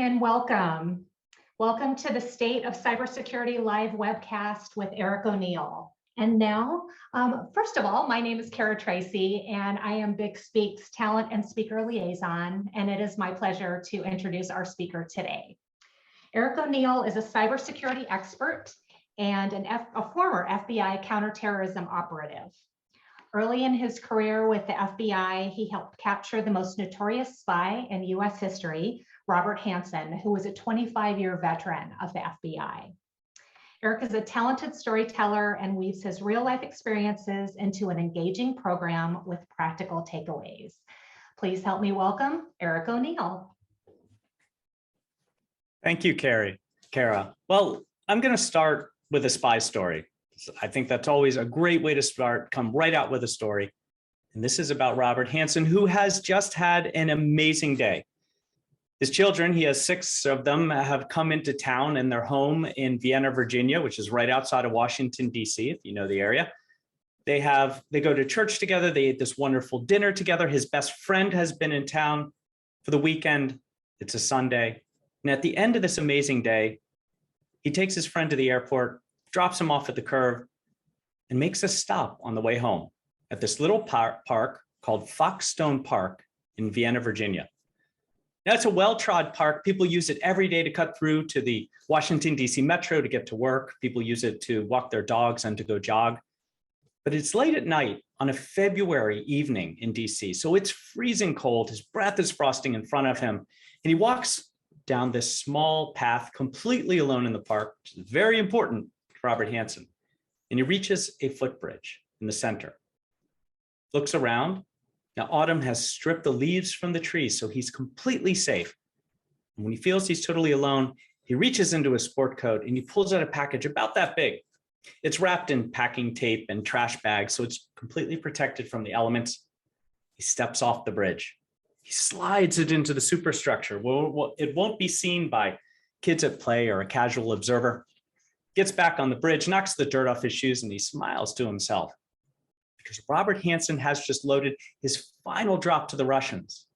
and welcome. Welcome to the State of Cybersecurity live webcast with Eric O'Neill. And now, first of all, my name is Kara Tracy, and I am BigSpeak's Talent and Speaker Liaison, and it is my pleasure to introduce our speaker today. Eric O'Neill is a cybersecurity expert and a former FBI counterterrorism operative. Early in his career with the FBI, he helped capture the most notorious spy in US history, Robert Hanssen, who was a 25-year veteran of the FBI. Eric is a talented storyteller and weaves his real-life experiences into an engaging program with practical takeaways. Please help me welcome Eric O'Neill. Thank you, Kara. Well, I'm going to start with a spy story. I think that's always a great way to start, come right out with a story. And this is about Robert Hanssen, who has just had an amazing day. His children, he has 6 of them, have come into town in their home in Vienna, Virginia, which is right outside of Washington, D.C., if you know the area. They go to church together. They ate this wonderful dinner together. His best friend has been in town for the weekend. It's a Sunday. And at the end of this amazing day, he takes his friend to the airport, drops him off at the curve, and makes a stop on the way home at this little park called Foxstone Park in Vienna, Virginia. Now, it's a well-trod park. People use it every day to cut through to the Washington, D.C. Metro to get to work. People use it to walk their dogs and to go jog. But it's late at night on a February evening in D.C., so it's freezing cold. His breath is frosting in front of him, and he walks down this small path completely alone in the park, which is very important to Robert Hanssen. And he reaches a footbridge in the center, looks around. Now, autumn has stripped the leaves from the trees, so he's completely safe. And when he feels he's totally alone, he reaches into his sport coat and he pulls out a package about that big. It's wrapped in packing tape and trash bags, so it's completely protected from the elements. He steps off the bridge. He slides it into the superstructure. Well, it won't be seen by kids at play or a casual observer. Gets back on the bridge, knocks the dirt off his shoes, and he smiles to himself, because Robert Hanssen has just loaded his final drop to the Russians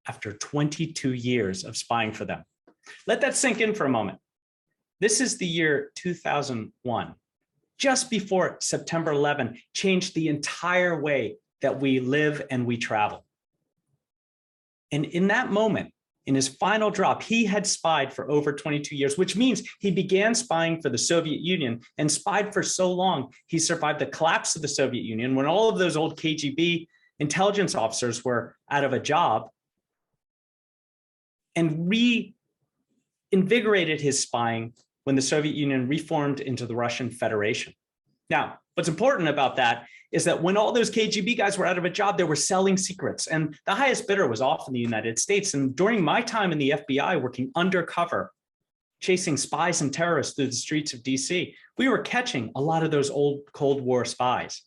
after 22 years of spying for them. Let that sink in for a moment. This is the year 2001, just before September 11 changed the entire way that we live and we travel. And in that moment, in his final drop, he had spied for over 22 years, which means he began spying for the Soviet Union and spied for so long, he survived the collapse of the Soviet Union when all of those old KGB intelligence officers were out of a job, and reinvigorated his spying when the Soviet Union reformed into the Russian Federation. Now, what's important about that is that when all those KGB guys were out of a job, they were selling secrets, and the highest bidder was often the United States. And during my time in the FBI working undercover, chasing spies and terrorists through the streets of DC, we were catching a lot of those old Cold War spies.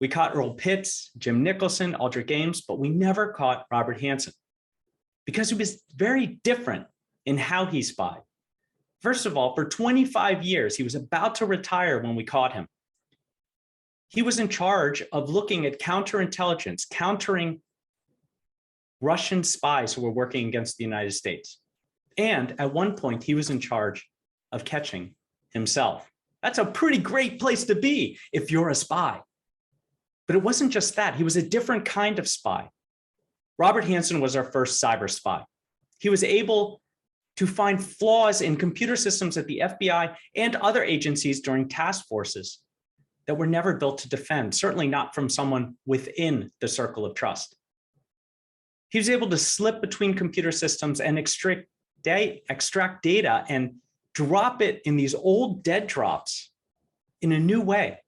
We caught Earl Pitts, Jim Nicholson, Aldrich Ames, but we never caught Robert Hanssen because he was very different in how he spied. First of all, for 25 years, he was about to retire when we caught him. He was in charge of looking at counterintelligence, countering Russian spies who were working against the United States. And at one point, he was in charge of catching himself. That's a pretty great place to be if you're a spy. But it wasn't just that. He was a different kind of spy. Robert Hanssen was our first cyber spy. He was able to find flaws in computer systems at the FBI and other agencies during task forces that were never built to defend, certainly not from someone within the circle of trust. He was able to slip between computer systems and extract data and drop it in these old dead drops in a new way.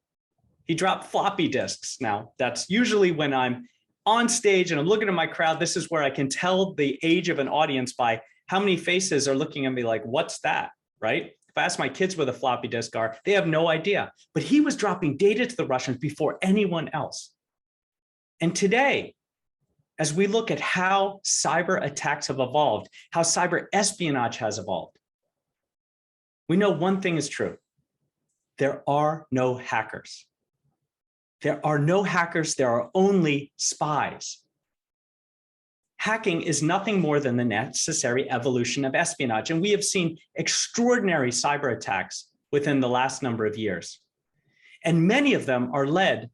He dropped floppy disks. Now, that's usually when I'm on stage and I'm looking at my crowd. This is where I can tell the age of an audience by how many faces are looking at me like, what's that, right? If I ask my kids where the floppy disk are, they have no idea. But he was dropping data to the Russians before anyone else. And today, as we look at how cyber attacks have evolved, how cyber espionage has evolved, we know one thing is true. There are no hackers. There are no hackers. There are only spies. hacking is nothing more than the necessary evolution of espionage. And we have seen extraordinary cyber attacks within the last number of years. And many of them are led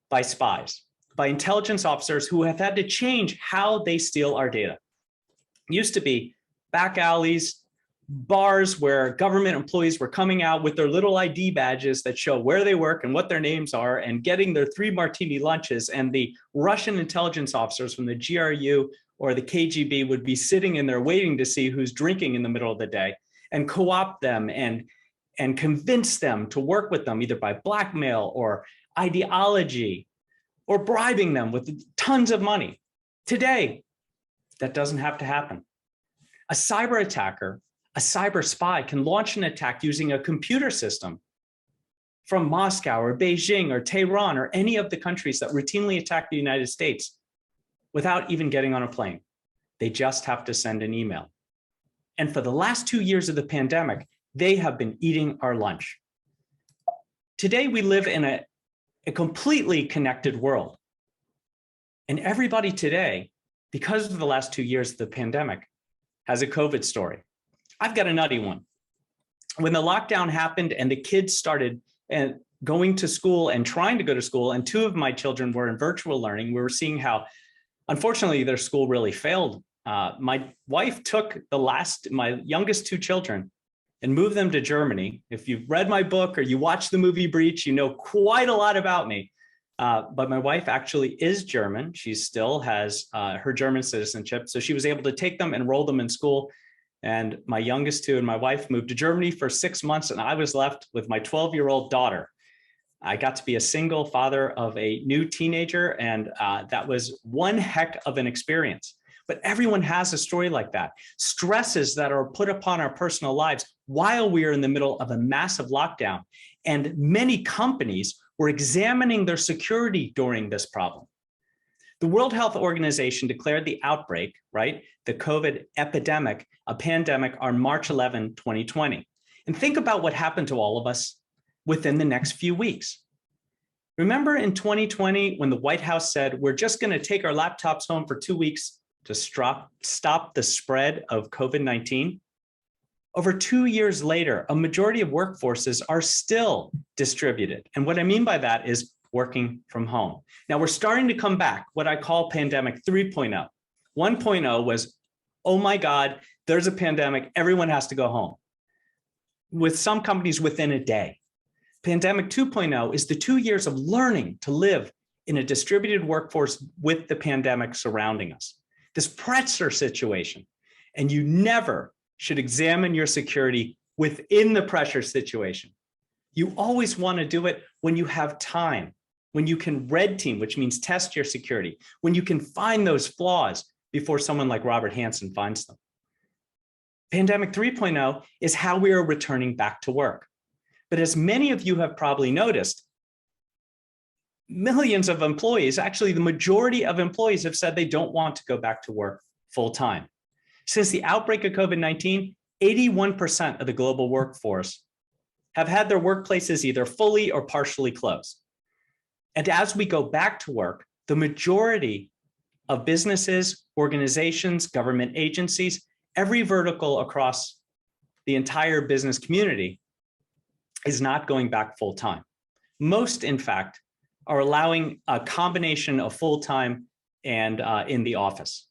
by spies, by intelligence officers who have had to change how they steal our data. It used to be back alleys, bars where government employees were coming out with their little ID badges that show where they work and what their names are and getting their 3 martini lunches. And the Russian intelligence officers from the GRU or the KGB would be sitting in there waiting to see who's drinking in the middle of the day and co-opt them and convince them to work with them either by blackmail or ideology or bribing them with tons of money. Today, that doesn't have to happen. A cyber attacker, a cyber spy can launch an attack using a computer system from Moscow or Beijing or Tehran or any of the countries that routinely attack the United States without even getting on a plane. They just have to send an email. And for the last 2 years of the pandemic, they have been eating our lunch. Today, we live in a completely connected world. And everybody today, because of the last 2 years of the pandemic, has a COVID story. I've got a nutty one. When the lockdown happened and the kids started going to school and trying to go to school, and 2 of my children were in virtual learning, we were seeing how, unfortunately, their school really failed. My wife took my youngest 2 children and moved them to Germany. If you've read my book or you watched the movie Breach, you know quite a lot about me. But my wife actually is German. She still has her German citizenship. So she was able to take them, enroll them in school. And my youngest 2 and my wife moved to Germany for 6 months, and I was left with my 12-year-old daughter. I got to be a single father of a new teenager, and that was one heck of an experience. But everyone has a story like that. Stresses that are put upon our personal lives while we are in the middle of a massive lockdown. And many companies were examining their security during this problem. The World Health Organization declared the outbreak, right, the COVID epidemic, a pandemic on March 11, 2020. And think about what happened to all of us within the next few weeks. Remember in 2020, when the White House said, we're just going to take our laptops home for 2 weeks to stop the spread of COVID-19? Over 2 years later, a majority of workforces are still distributed. And what I mean by that is working from home. Now we're starting to come back, what I call pandemic 3.0. 1.0 was, oh my God, there's a pandemic, everyone has to go home. With some companies within a day. Pandemic 2.0 is the 2 years of learning to live in a distributed workforce with the pandemic surrounding us. This pressure situation, and you never should examine your security within the pressure situation. You always want to do it when you have time, when you can red team, which means test your security, when you can find those flaws before someone like Robert Hansen finds them. Pandemic 3.0 is how we are returning back to work. But as many of you have probably noticed, millions of employees, actually the majority of employees have said they don't want to go back to work full time. Since the outbreak of COVID-19, 81% of the global workforce have had their workplaces either fully or partially closed. And as we go back to work, the majority of businesses, organizations, government agencies, every vertical across the entire business community is not going back full time. Most, in fact, are allowing a combination of full-time and in the office.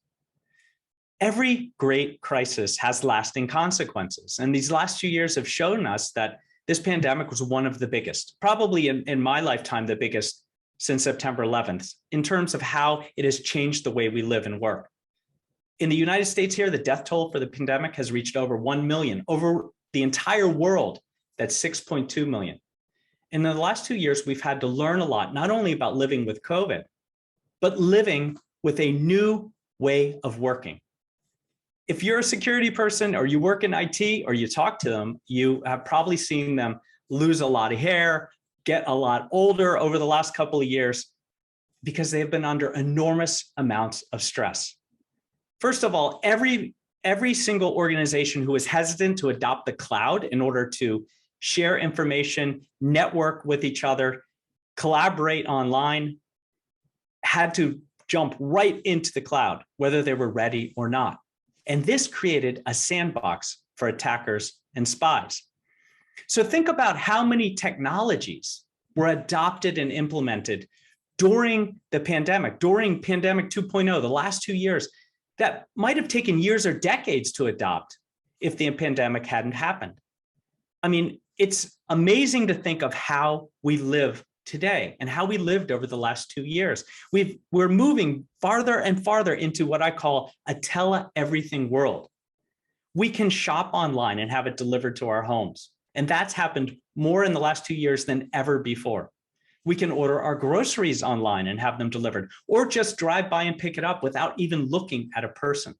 Every great crisis has lasting consequences. And these last 2 years have shown us that this pandemic was one of the biggest, probably in my lifetime, the biggest since September 11th, in terms of how it has changed the way we live and work. In the United States here, the death toll for the pandemic has reached over 1 million. Over the entire world, that's 6.2 million. In the last 2 years, we've had to learn a lot, not only about living with COVID, but living with a new way of working. If you're a security person or you work in IT or you talk to them, you have probably seen them lose a lot of hair, get a lot older over the last couple of years because they have been under enormous amounts of stress. First of all, every single organization who is hesitant to adopt the cloud in order to share information, network with each other, collaborate online, had to jump right into the cloud, whether they were ready or not. And this created a sandbox for attackers and spies. So think about how many technologies were adopted and implemented during the pandemic, during pandemic 2.0, the last 2 years, that might have taken years or decades to adopt if the pandemic hadn't happened. I mean, it's amazing to think of how we live today and how we lived over the last 2 years. We're moving farther and farther into what I call a tele-everything world. We can shop online and have it delivered to our homes. And that's happened more in the last 2 years than ever before. We can order our groceries online and have them delivered, or just drive by and pick it up without even looking at a person.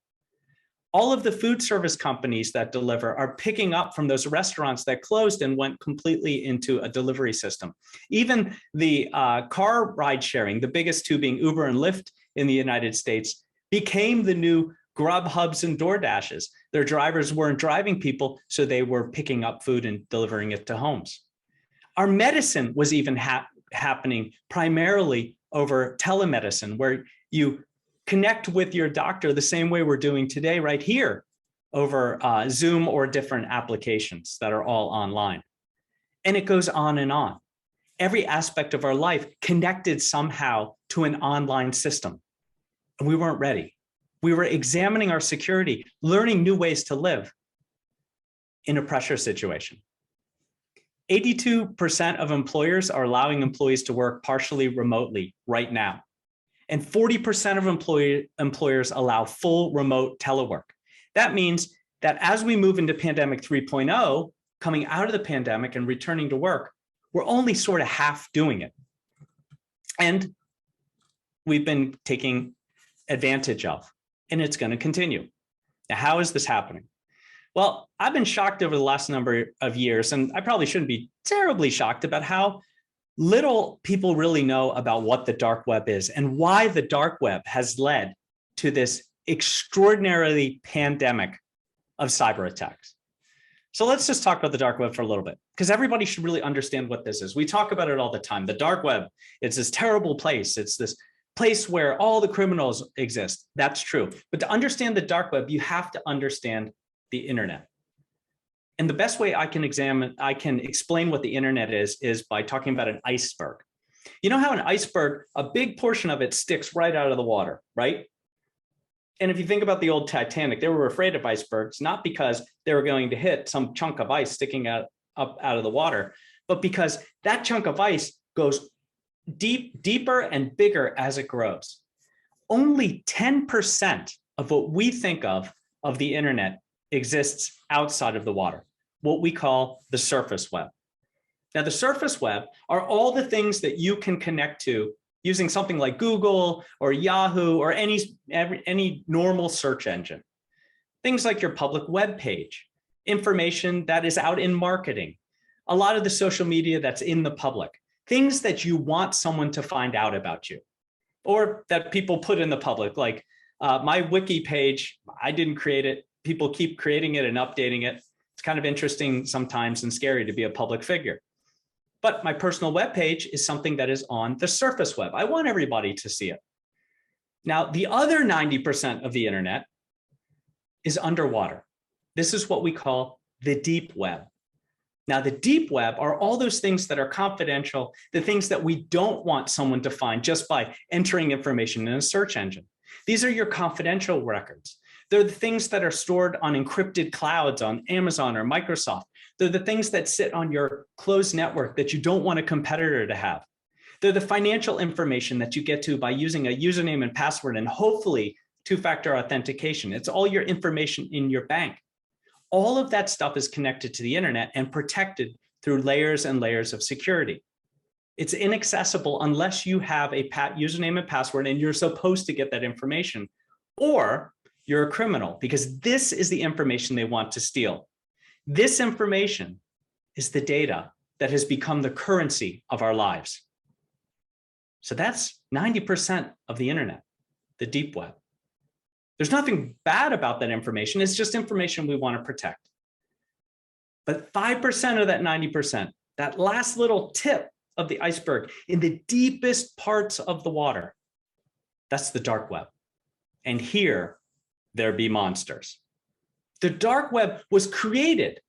All of the food service companies that deliver are picking up from those restaurants that closed and went completely into a delivery system. Even the car ride sharing, the biggest two being Uber and Lyft in the United States, became the new Grubhubs and DoorDashes. Their drivers weren't driving people, so they were picking up food and delivering it to homes. Our medicine was even happening primarily over telemedicine, where you connect with your doctor the same way we're doing today right here over Zoom or different applications that are all online. And it goes on and on. Every aspect of our life connected somehow to an online system. And we weren't ready. We were examining our security, learning new ways to live in a pressure situation. 82% of employers are allowing employees to work partially remotely right now. And 40% of employers allow full remote telework. That means that as we move into pandemic 3.0, coming out of the pandemic and returning to work, we're only sort of half doing it. And we've been taking advantage of, and it's going to continue. Now, how is this happening? Well, I've been shocked over the last number of years, and I probably shouldn't be terribly shocked about how little people really know about what the dark web is and why the dark web has led to this extraordinarily pandemic of cyber attacks. So let's just talk about the dark web for a little bit, because everybody should really understand what this is. We talk about it all the time. The dark web, it's this terrible place. It's this place where all the criminals exist. That's true. But to understand the dark web, you have to understand the internet. And the best way I can explain what the internet is by talking about an iceberg. You know how an iceberg, a big portion of it sticks right out of the water, right? And if you think about the old Titanic, they were afraid of icebergs, not because they were going to hit some chunk of ice sticking up out of the water, but because that chunk of ice goes deeper and bigger as it grows. Only 10% of what we think of the internet exists outside of the water, what we call the surface web. Now, the surface web are all the things that you can connect to using something like Google or Yahoo or any normal search engine. Things like your public web page, information that is out in marketing, a lot of the social media that's in the public, things that you want someone to find out about you, or that people put in the public, like my wiki page. I didn't create it. People keep creating it and updating it. It's kind of interesting sometimes and scary to be a public figure. But my personal web page is something that is on the surface web. I want everybody to see it. Now, the other 90% of the internet is underwater. This is what we call the deep web. Now, the deep web are all those things that are confidential, the things that we don't want someone to find just by entering information in a search engine. These are your confidential records. They're the things that are stored on encrypted clouds on Amazon or Microsoft. They're the things that sit on your closed network that you don't want a competitor to have. They're the financial information that you get to by using a username and password and hopefully two-factor authentication. It's all your information in your bank. All of that stuff is connected to the internet and protected through layers and layers of security. It's inaccessible unless you have a username and password and you're supposed to get that information, or you're a criminal, because this is the information they want to steal. This information is the data that has become the currency of our lives. So that's 90% of the internet, the deep web. There's nothing bad about that information. It's just information we want to protect. But 5% of that 90%, that last little tip of the iceberg in the deepest parts of the water, That's the dark web. And here there be monsters. The dark web was created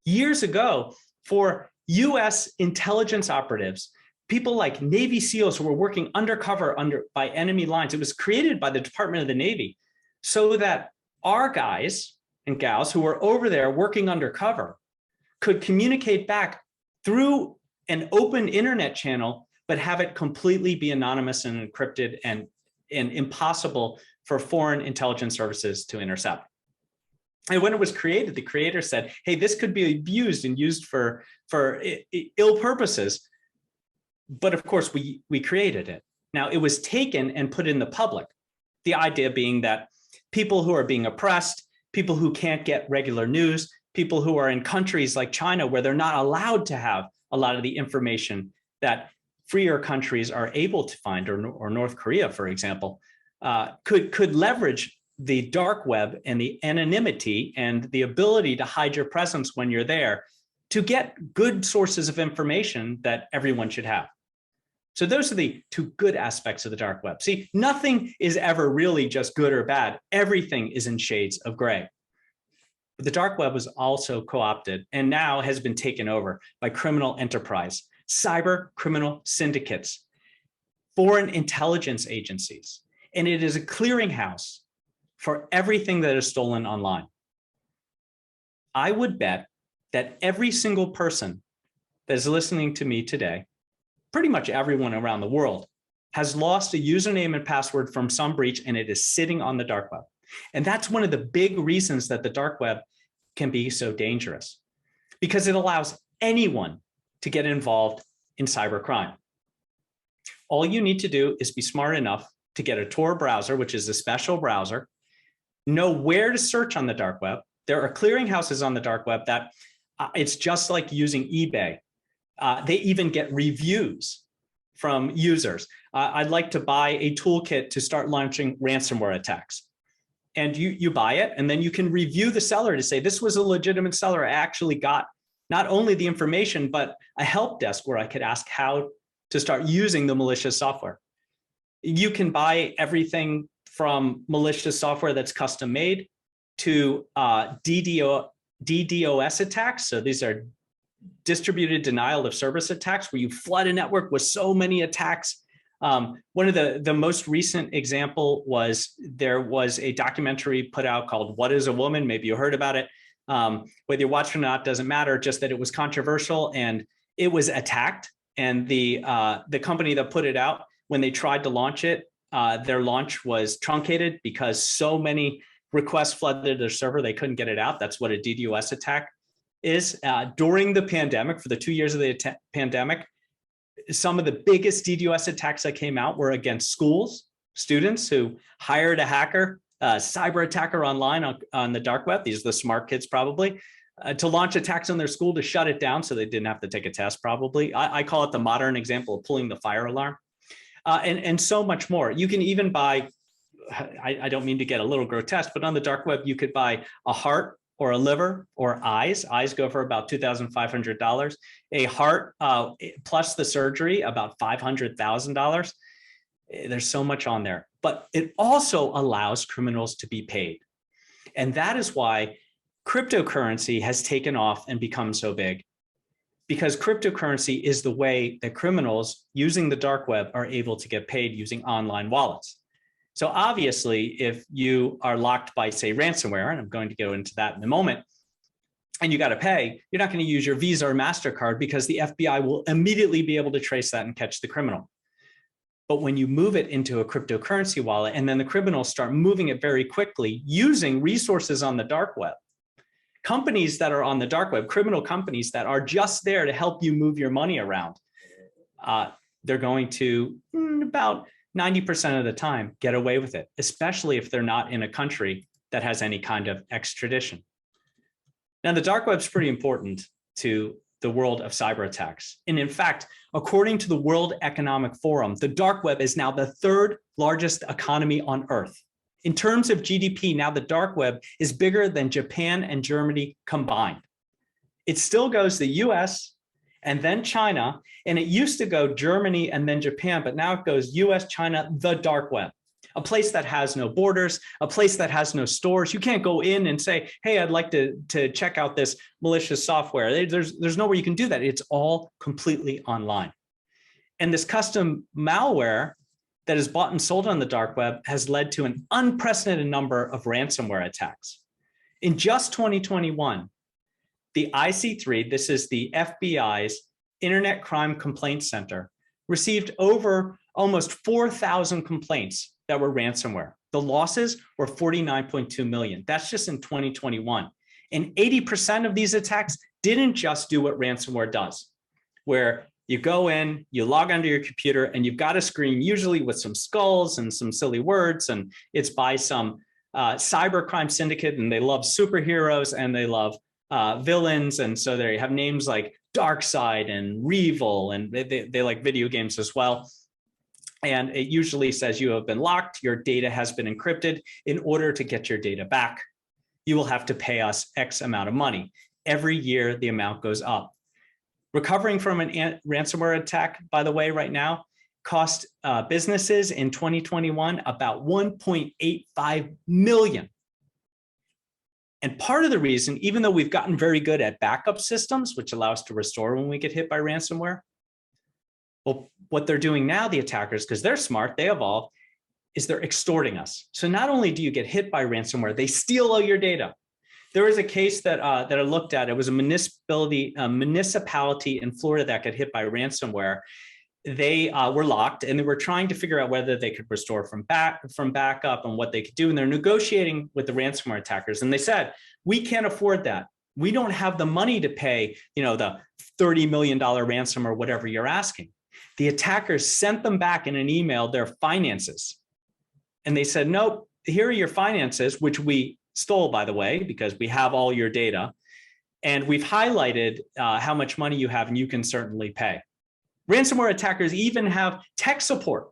years ago for US intelligence operatives, people like Navy SEALs who were working undercover by enemy lines. It was created by the Department of the Navy so that our guys and gals who were over there working undercover could communicate back through an open internet channel, but have it completely be anonymous and encrypted and impossible for foreign intelligence services to intercept. And when it was created, the creator said, hey, this could be abused and used for ill purposes. But of course, we created it. Now, it was taken and put in the public. The idea being that people who are being oppressed, people who can't get regular news, people who are in countries like China where they're not allowed to have a lot of the information that freer countries are able to find, or North Korea, for example, could leverage the dark web and the anonymity and the ability to hide your presence when you're there to get good sources of information that everyone should have. So those are the two good aspects of the dark web. See, nothing is ever really just good or bad. Everything is in shades of gray. But the dark web was also co-opted and now has been taken over by criminal enterprise, cyber criminal syndicates, foreign intelligence agencies, and it is a clearinghouse for everything that is stolen online. I would bet that every single person that is listening to me today, pretty much everyone around the world, has lost a username and password from some breach, and it is sitting on the dark web. And that's one of the big reasons that the dark web can be so dangerous, because it allows anyone to get involved in cybercrime. All you need to do is be smart enough to get a Tor browser, which is a special browser, know where to search on the dark web. There are clearinghouses on the dark web that it's just like using eBay. They even get reviews from users. I'd like to buy a toolkit to start launching ransomware attacks. And you buy it, and then you can review the seller to say, this was a legitimate seller. I actually got not only the information, but a help desk where I could ask how to start using the malicious software. You can buy everything from malicious software that's custom made to DDoS attacks. So these are distributed denial of service attacks, where you flood a network with so many attacks. One of the most recent example was there was a documentary put out called What is a Woman? Maybe you heard about it. Whether you watch it or not doesn't matter, just that it was controversial and it was attacked. And the company that put it out, when they tried to launch it, their launch was truncated because so many requests flooded their server, they couldn't get it out. That's what a DDoS attack is. During the pandemic, for the 2 years of the pandemic, some of the biggest DDoS attacks that came out were against schools, students who hired a hacker, cyber attacker online on the dark web. These are the smart kids probably, to launch attacks on their school to shut it down so they didn't have to take a test probably. I call it the modern example of pulling the fire alarm. And so much more. You can even buy, I don't mean to get a little grotesque, but on the dark web, you could buy a heart or a liver or eyes. Eyes go for about $2,500. A heart plus the surgery, about $500,000. There's so much on there, but it also allows criminals to be paid. And that is why cryptocurrency has taken off and become so big, because cryptocurrency is the way that criminals using the dark web are able to get paid using online wallets. So obviously, if you are locked by, say, ransomware, and I'm going to go into that in a moment, and you got to pay, you're not going to use your Visa or MasterCard because the FBI will immediately be able to trace that and catch the criminal. But when you move it into a cryptocurrency wallet, and then the criminals start moving it very quickly using resources on the dark web, companies that are on the dark web, criminal companies that are just there to help you move your money around, they're going to about 90% of the time get away with it, especially if they're not in a country that has any kind of extradition. Now, the dark web is pretty important to the world of cyber attacks. And in fact, according to the World Economic Forum, the dark web is now the third largest economy on Earth. In terms of GDP, now the dark web is bigger than Japan and Germany combined. It still goes the US and then China, and it used to go Germany and then Japan, but now it goes US, China, the dark web. a place that has no borders, a place that has no stores. You can't go in and say, hey, I'd like to check out this malicious software. There's nowhere you can do that. It's all completely online. And this custom malware that is bought and sold on the dark web has led to an unprecedented number of ransomware attacks. In just 2021, the IC3, this is the FBI's Internet Crime Complaint Center, received over almost 4,000 complaints that were ransomware. The losses were 49.2 million. That's just in 2021. And 80% of these attacks didn't just do what ransomware does, where you go in, you log onto your computer, and you've got a screen usually with some skulls and some silly words, and it's by some cybercrime syndicate, and they love superheroes and they love villains, and so they have names like Darkseid and Revil, and they like video games as well. And it usually says you have been locked, your data has been encrypted. In order to get your data back, you will have to pay us X amount of money. Every year, the amount goes up. Recovering from an ransomware attack, by the way, right now, cost businesses in 2021 about $1.85 million. And part of the reason, even though we've gotten very good at backup systems, which allow us to restore when we get hit by ransomware, well, what they're doing now, the attackers, because they're smart, they evolved, is they're extorting us. So not only do you get hit by ransomware, they steal all your data. There was a case that I looked at. It was a municipality in Florida that got hit by ransomware. They were locked, and they were trying to figure out whether they could restore from backup and what they could do. And they're negotiating with the ransomware attackers. And they said, we can't afford that. We don't have the money to pay, the $30 million ransom or whatever you're asking. The attackers sent them back in an email their finances. And they said, nope, here are your finances, which we stole, by the way, because we have all your data. And we've highlighted how much money you have, and you can certainly pay. Ransomware attackers even have tech support.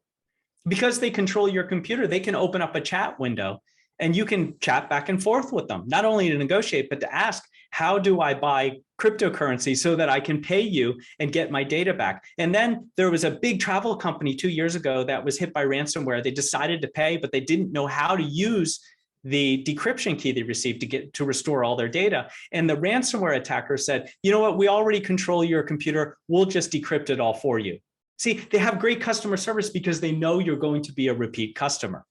Because they control your computer, they can open up a chat window and you can chat back and forth with them, not only to negotiate, but to ask, how do I buy cryptocurrency so that I can pay you and get my data back? And then there was a big travel company 2 years ago that was hit by ransomware. They decided to pay, but they didn't know how to use the decryption key they received to restore all their data. And the ransomware attacker said, you know what, we already control your computer. We'll just decrypt it all for you. See, they have great customer service because they know you're going to be a repeat customer.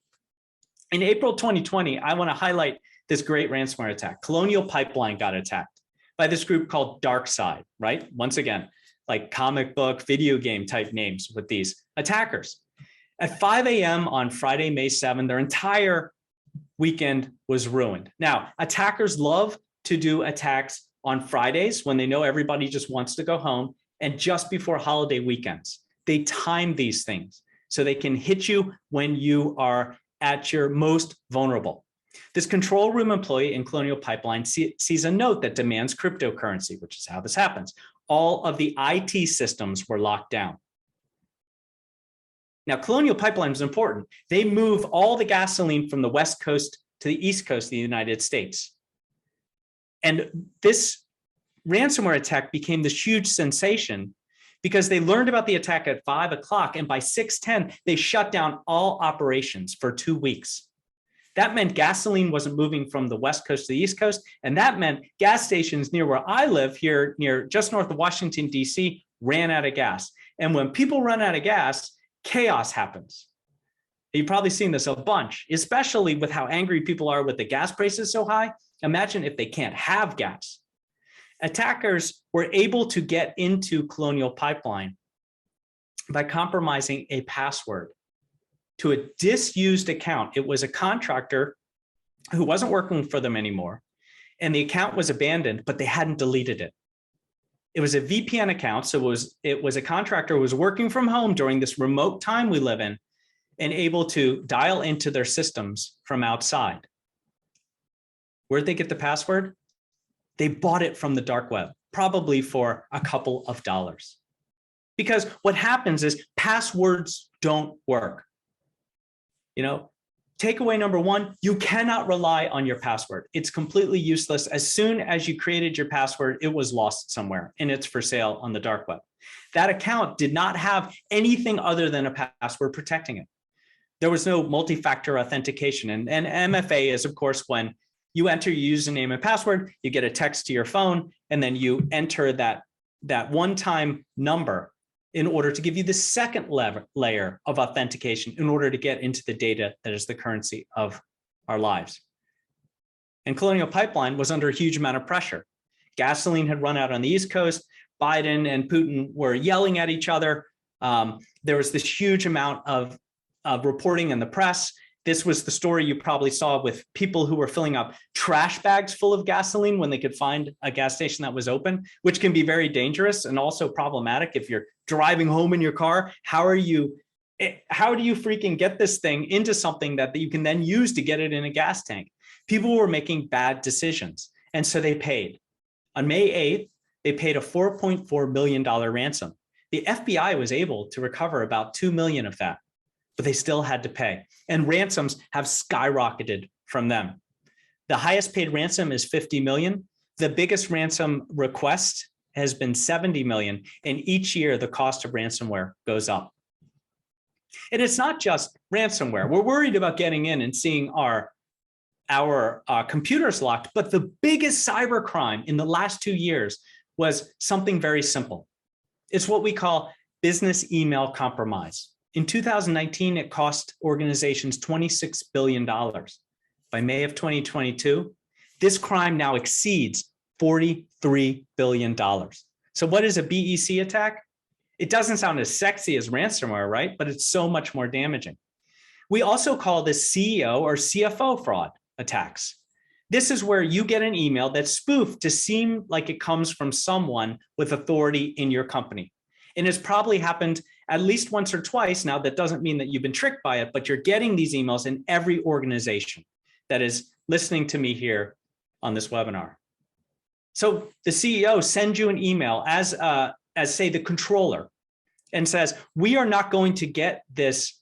In April 2020, I want to highlight this great ransomware attack. Colonial Pipeline got attacked by this group called Darkseid, right? Once again, like comic book, video game type names with these attackers. At 5 a.m. on Friday, May 7, their entire weekend was ruined. Now, attackers love to do attacks on Fridays when they know everybody just wants to go home, and just before holiday weekends. They time these things so they can hit you when you are at your most vulnerable. This control room employee in Colonial Pipeline sees a note that demands cryptocurrency, which is how this happens. All of the IT systems were locked down. Now, Colonial Pipeline is important. They move all the gasoline from the West Coast to the East Coast of the United States. And this ransomware attack became this huge sensation because they learned about the attack at 5 o'clock, and by 6:10, they shut down all operations for 2 weeks. That meant gasoline wasn't moving from the West Coast to the East Coast, and that meant gas stations near where I live, here near just north of Washington, D.C., ran out of gas. And when people run out of gas, chaos happens. You've probably seen this a bunch, especially with how angry people are with the gas prices so high. Imagine if they can't have gas. Attackers were able to get into Colonial Pipeline by compromising a password to a disused account. It was a contractor who wasn't working for them anymore, and the account was abandoned, but they hadn't deleted it. It was a VPN account, so it was a contractor who was working from home during this remote time we live in and able to dial into their systems from outside. Where'd they get the password? They bought it from the dark web, probably for a couple of dollars. Because what happens is passwords don't work. Takeaway number one, you cannot rely on your password. It's completely useless. As soon as you created your password, it was lost somewhere and it's for sale on the dark web. That account did not have anything other than a password protecting it. There was no multi-factor authentication. And MFA is, of course, when you enter your username and password, you get a text to your phone, and then you enter that one-time number in order to give you the second layer of authentication in order to get into the data that is the currency of our lives. And Colonial Pipeline was under a huge amount of pressure. Gasoline had run out on the East Coast. Biden and Putin were yelling at each other. There was this huge amount of reporting in the press. This was the story you probably saw with people who were filling up trash bags full of gasoline when they could find a gas station that was open, which can be very dangerous and also problematic if you're driving home in your car. How do you freaking get this thing into something that you can then use to get it in a gas tank? People were making bad decisions, and so they paid. On May 8th, they paid a $4.4 million ransom. The FBI was able to recover about $2 million of that, but they still had to pay. And ransoms have skyrocketed from them. The highest paid ransom is $50 million. The biggest ransom request has been $70 million. And each year, the cost of ransomware goes up. And it's not just ransomware. We're worried about getting in and seeing our computers locked, but the biggest cyber crime in the last 2 years was something very simple. It's what we call business email compromise. In 2019, it cost organizations $26 billion. By May of 2022, this crime now exceeds $43 billion. So what is a BEC attack? It doesn't sound as sexy as ransomware, right? But it's so much more damaging. We also call this CEO or CFO fraud attacks. This is where you get an email that's spoofed to seem like it comes from someone with authority in your company. And it's probably happened at least once or twice. Now, that doesn't mean that you've been tricked by it, but you're getting these emails in every organization that is listening to me here on this webinar. So the CEO sends you an email as say the controller and says, we are not going to get this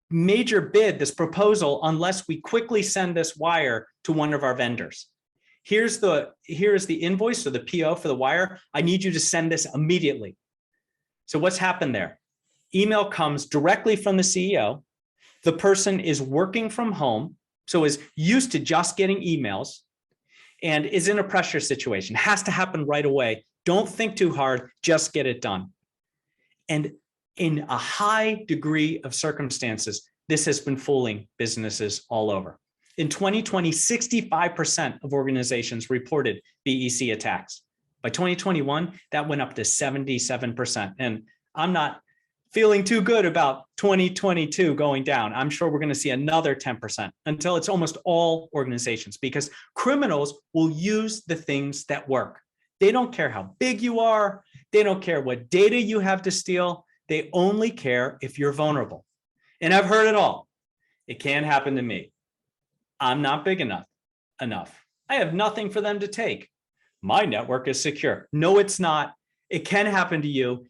major bid, this proposal, unless we quickly send this wire to one of our vendors. Here is the invoice or the PO for the wire. I need you to send this immediately. So what's happened there? Email comes directly from the CEO. The person is working from home, so is used to just getting emails and is in a pressure situation. Has to happen right away. Don't think too hard, just get it done. And in a high degree of circumstances, this has been fooling businesses all over. In 2020, 65% of organizations reported BEC attacks. By 2021, that went up to 77%. And I'm not feeling too good about 2022 going down. I'm sure we're going to see another 10% until it's almost all organizations, because criminals will use the things that work. They don't care how big you are. They don't care what data you have to steal. They only care if you're vulnerable. And I've heard it all. It can't happen to me. I'm not big enough. I have nothing for them to take. My network is secure. No, it's not. It can happen to you.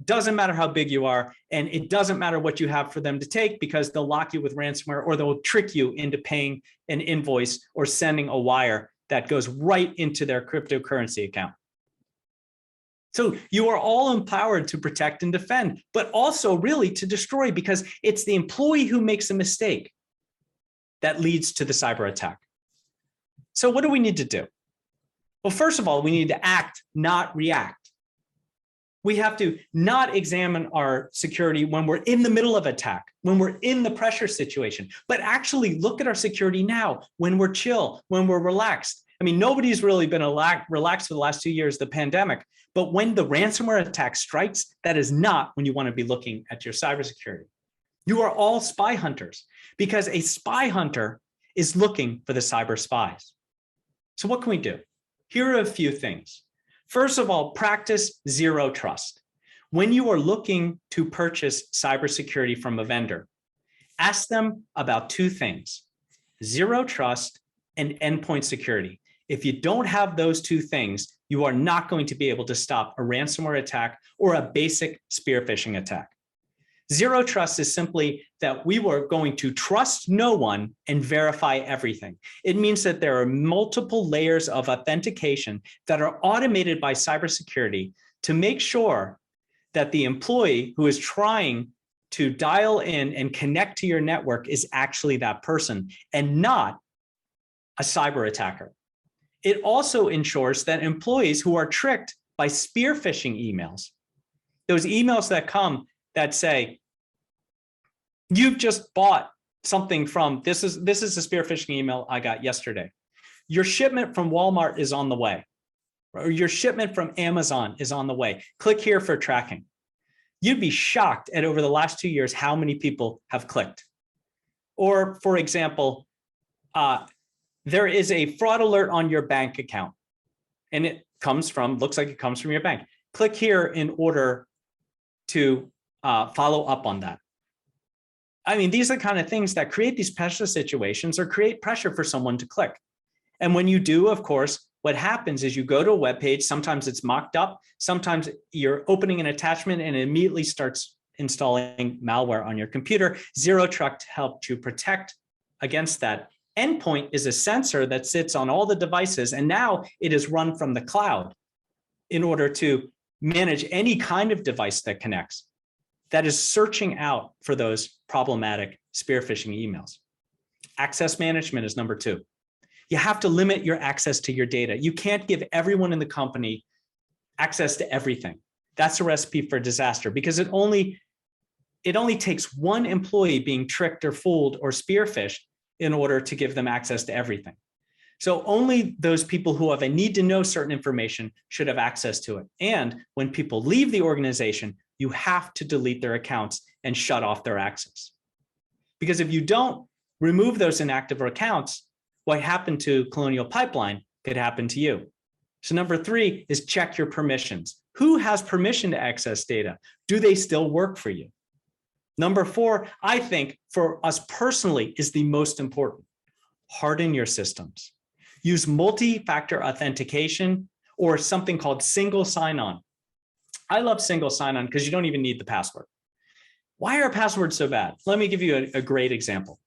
Doesn't matter how big you are, and it doesn't matter what you have for them to take, because they'll lock you with ransomware, or they'll trick you into paying an invoice or sending a wire that goes right into their cryptocurrency account. So you are all empowered to protect and defend, but also really to destroy, because it's the employee who makes a mistake that leads to the cyber attack. So what do we need to do? Well, first of all, we need to act, not react. We have to not examine our security when we're in the middle of attack, when we're in the pressure situation, but actually look at our security now, when we're chill, when we're relaxed. I mean, nobody's really been relaxed for the last 2 years, the pandemic, but when the ransomware attack strikes, that is not when you want to be looking at your cybersecurity. You are all spy hunters, because a spy hunter is looking for the cyber spies. So what can we do? Here are a few things. First of all, practice zero trust. When you are looking to purchase cybersecurity from a vendor, ask them about two things: zero trust and endpoint security. If you don't have those two things, you are not going to be able to stop a ransomware attack or a basic spear phishing attack. Zero trust is simply that we were going to trust no one and verify everything. It means that there are multiple layers of authentication that are automated by cybersecurity to make sure that the employee who is trying to dial in and connect to your network is actually that person and not a cyber attacker. It also ensures that employees who are tricked by spear phishing emails, those emails that come that say, you've just bought something from, this is a spear phishing email I got yesterday. Your shipment from Walmart is on the way, or your shipment from Amazon is on the way. Click here for tracking. You'd be shocked at over the last 2 years how many people have clicked. Or for example, there is a fraud alert on your bank account and it comes from, looks like it comes from your bank. Click here in order to follow up on that. I mean, these are the kind of things that create these pressure situations or create pressure for someone to click. And when you do, of course, what happens is you go to a web page, sometimes it's mocked up, sometimes you're opening an attachment and it immediately starts installing malware on your computer. Zero Trust helped you protect against that. Endpoint is a sensor that sits on all the devices, and now it is run from the cloud in order to manage any kind of device that connects, that is searching out for those problematic spear phishing emails. Access management is number 2. You have to limit your access to your data. You can't give everyone in the company access to everything. That's a recipe for disaster, because it only takes one employee being tricked or fooled or spear phished in order to give them access to everything. So only those people who have a need to know certain information should have access to it. And when people leave the organization, you have to delete their accounts and shut off their access. Because if you don't remove those inactive accounts, what happened to Colonial Pipeline could happen to you. So number 3 is check your permissions. Who has permission to access data? Do they still work for you? Number 4, I think for us personally is the most important. Harden your systems. Use multi-factor authentication or something called single sign-on. I love single sign-on because you don't even need the password. Why are passwords so bad? Let me give you a great example.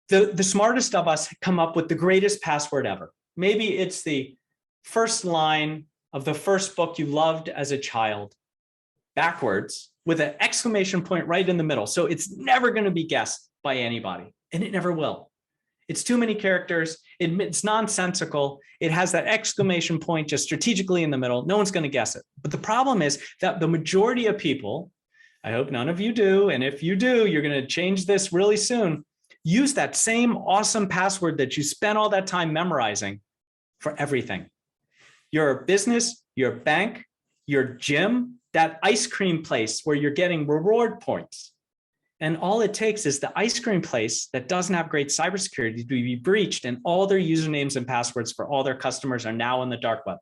The smartest of us come up with the greatest password ever. Maybe it's the first line of the first book you loved as a child, backwards, with an exclamation point right in the middle. So it's never going to be guessed by anybody, and it never will. It's too many characters. It's nonsensical. It has that exclamation point just strategically in the middle. No one's going to guess it. But the problem is that the majority of people, I hope none of you do, and if you do, you're going to change this really soon, use that same awesome password that you spent all that time memorizing for everything. Your business, your bank, your gym, that ice cream place where you're getting reward points. And all it takes is the ice cream place that doesn't have great cybersecurity to be breached, and all their usernames and passwords for all their customers are now on the dark web.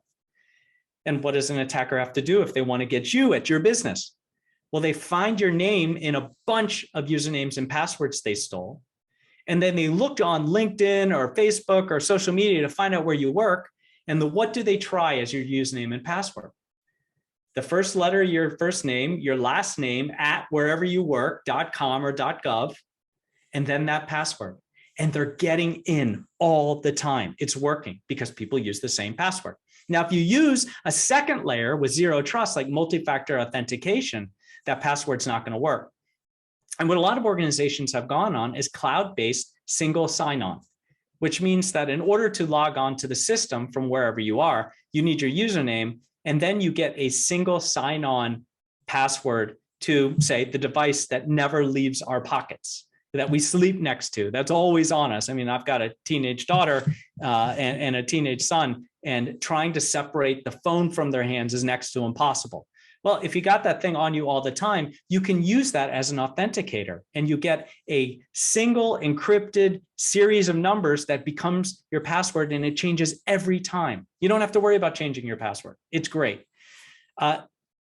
And what does an attacker have to do if they want to get you at your business? Well, they find your name in a bunch of usernames and passwords they stole. And then they look on LinkedIn or Facebook or social media to find out where you work. And what do they try as your username and password? The first letter, your first name, your last name at wherever you work, .com or .gov, and then that password. And they're getting in all the time. It's working because people use the same password. Now, if you use a second layer with zero trust, like multi-factor authentication, that password's not going to work. And what a lot of organizations have gone on is cloud-based single sign-on, which means that in order to log on to the system from wherever you are, you need your username, and then you get a single sign-on password to, say, the device that never leaves our pockets, that we sleep next to, that's always on us. I mean, I've got a teenage daughter and a teenage son, and trying to separate the phone from their hands is next to impossible. Well, if you got that thing on you all the time, you can use that as an authenticator, and you get a single encrypted series of numbers that becomes your password, and it changes every time. You don't have to worry about changing your password. It's great.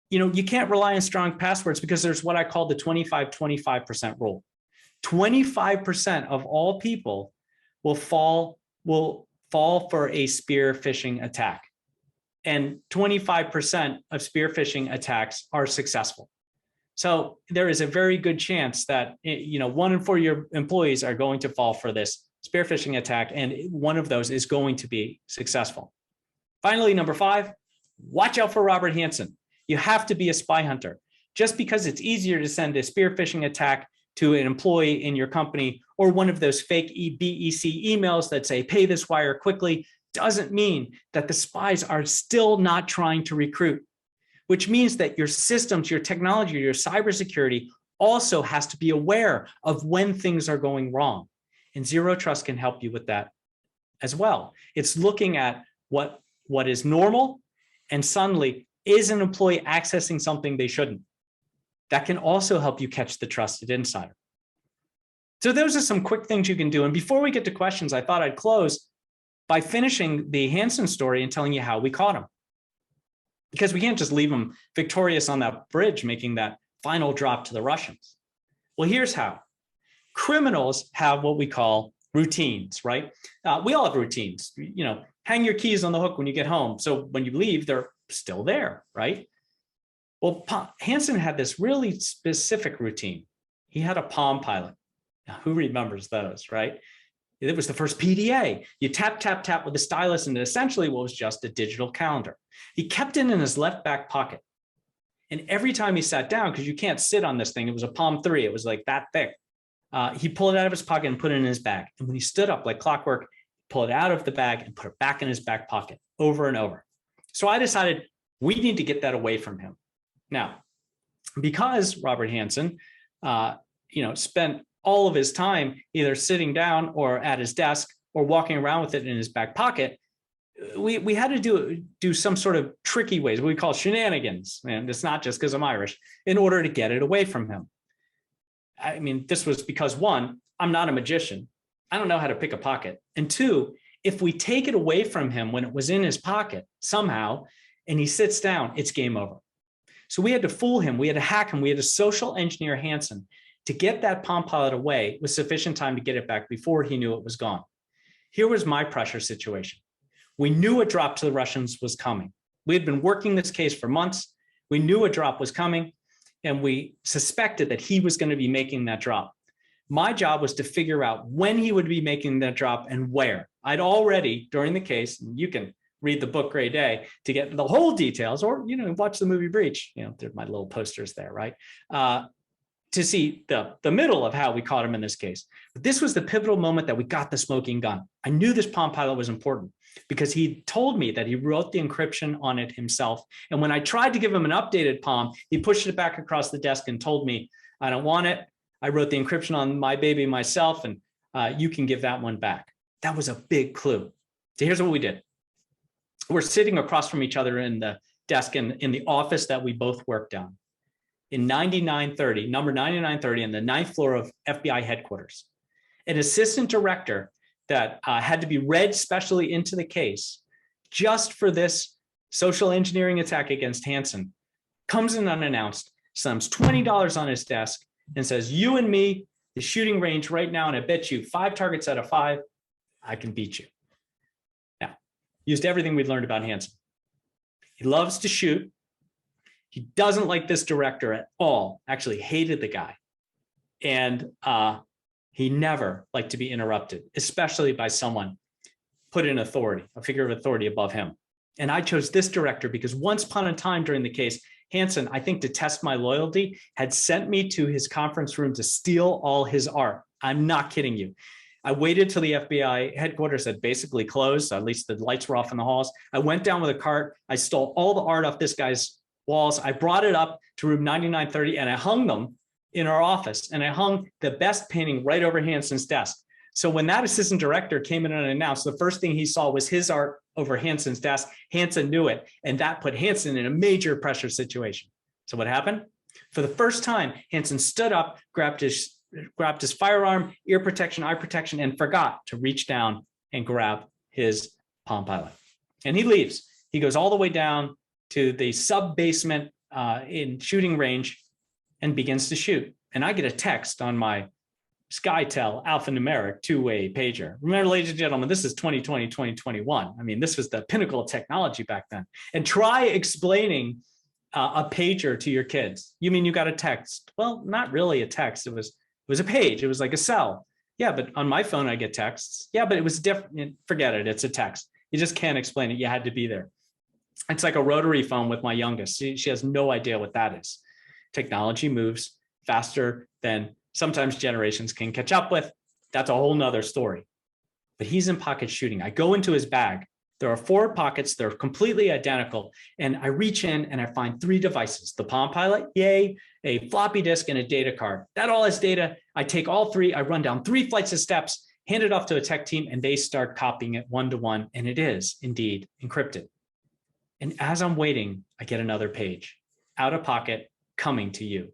You can't rely on strong passwords because there's what I call the 25% rule. 25% of all people will fall for a spear phishing attack. And 25% of spear phishing attacks are successful. So there is a very good chance that 1 in 4 of your employees are going to fall for this spear phishing attack, and one of those is going to be successful. Finally, number 5, watch out for Robert Hansen. You have to be a spy hunter. just because it's easier to send a spear phishing attack to an employee in your company or one of those fake BEC emails that say, pay this wire quickly, doesn't mean that the spies are still not trying to recruit, which means that your systems, your technology, your cybersecurity also has to be aware of when things are going wrong. And Zero Trust can help you with that as well. It's looking at what is normal, and suddenly, is an employee accessing something they shouldn't? That can also help you catch the trusted insider. So those are some quick things you can do. And before we get to questions, I thought I'd close by finishing the Hansen story and telling you how we caught him. Because we can't just leave him victorious on that bridge, making that final drop to the Russians. Well, here's how. Criminals have what we call routines, right? We all have routines. You know, hang your keys on the hook when you get home. So when you leave, they're still there, right? Well, Hansen had this really specific routine. He had a Palm Pilot. Now, who remembers those, right? It was the first PDA. You tap, tap, tap with the stylus, and essentially what was just a digital calendar. He kept it in his left back pocket. And every time he sat down, because you can't sit on this thing, it was a Palm 3, it was like that thick. He pulled it out of his pocket and put it in his bag. And when he stood up like clockwork, pulled it out of the bag and put it back in his back pocket over and over. So I decided we need to get that away from him. Now, because Robert Hansen, spent all of his time either sitting down or at his desk or walking around with it in his back pocket, we had to do some sort of tricky ways, what we call shenanigans, and it's not just because I'm Irish, in order to get it away from him. I mean, this was because, one, I'm not a magician. I don't know how to pick a pocket. And two, if we take it away from him when it was in his pocket somehow, and he sits down, it's game over. So we had to fool him. We had to hack him. We had to social engineer Hansen to get that Palm Pilot away with sufficient time to get it back before he knew it was gone. Here was my pressure situation. We knew a drop to the Russians was coming. We had been working this case for months. We knew a drop was coming, and we suspected that he was going to be making that drop. My job was to figure out when he would be making that drop and where. I'd already, during the case, and you can read the book Gray Day to get the whole details, or watch the movie Breach. There's my little posters there, right? To see the middle of how we caught him in this case. But this was the pivotal moment that we got the smoking gun. I knew this Palm Pilot was important because he told me that he wrote the encryption on it himself. And when I tried to give him an updated Palm, he pushed it back across the desk and told me, I don't want it. I wrote the encryption on my baby myself, and you can give that one back. That was a big clue. So here's what we did. We're sitting across from each other in the desk in the office that we both worked on. In 9930, number 9930, on the 9th floor of FBI headquarters. An assistant director that had to be read specially into the case just for this social engineering attack against Hansen comes in unannounced, slams $20 on his desk and says, you and me, the shooting range right now, and I bet you 5 targets out of 5, I can beat you. Now, used everything we'd learned about Hansen. He loves to shoot. He doesn't like this director at all, actually hated the guy. And he never liked to be interrupted, especially by someone put in authority, a figure of authority above him. And I chose this director because once upon a time during the case, Hansen, I think to test my loyalty, had sent me to his conference room to steal all his art. I'm not kidding you. I waited till the FBI headquarters had basically closed, so at least the lights were off in the halls. I went down with a cart. I stole all the art off this guy's walls. I brought it up to room 9930 and I hung them in our office. And I hung the best painting right over Hansen's desk. So when that assistant director came in unannounced, the first thing he saw was his art over Hansen's desk. Hansen knew it, and that put Hansen in a major pressure situation. So what happened? For the first time, Hansen stood up, grabbed his firearm, ear protection, eye protection, and forgot to reach down and grab his Palm Pilot. And he leaves. He goes all the way down to the sub-basement in shooting range and begins to shoot. And I get a text on my SkyTel alphanumeric two-way pager. Remember, ladies and gentlemen, this is 2020, 2021. I mean, this was the pinnacle of technology back then. And try explaining a pager to your kids. You mean you got a text? Well, not really a text. It was a page. It was like a cell. Yeah, but on my phone, I get texts. Yeah, but it was different. Forget it. It's a text. You just can't explain it. You had to be there. It's like a rotary phone with my youngest. She has no idea what that is. Technology moves faster than sometimes generations can catch up with. That's a whole nother story. But he's in pocket shooting. I go into his bag. There are 4 pockets. They're completely identical. And I reach in and I find 3 devices: the Palm Pilot, yay, a floppy disk, and a data card. That all has data. I take all 3. I run down 3 flights of steps, hand it off to a tech team, and they start copying it one to one. And it is indeed encrypted. And as I'm waiting, I get another page. Out of pocket, coming to you.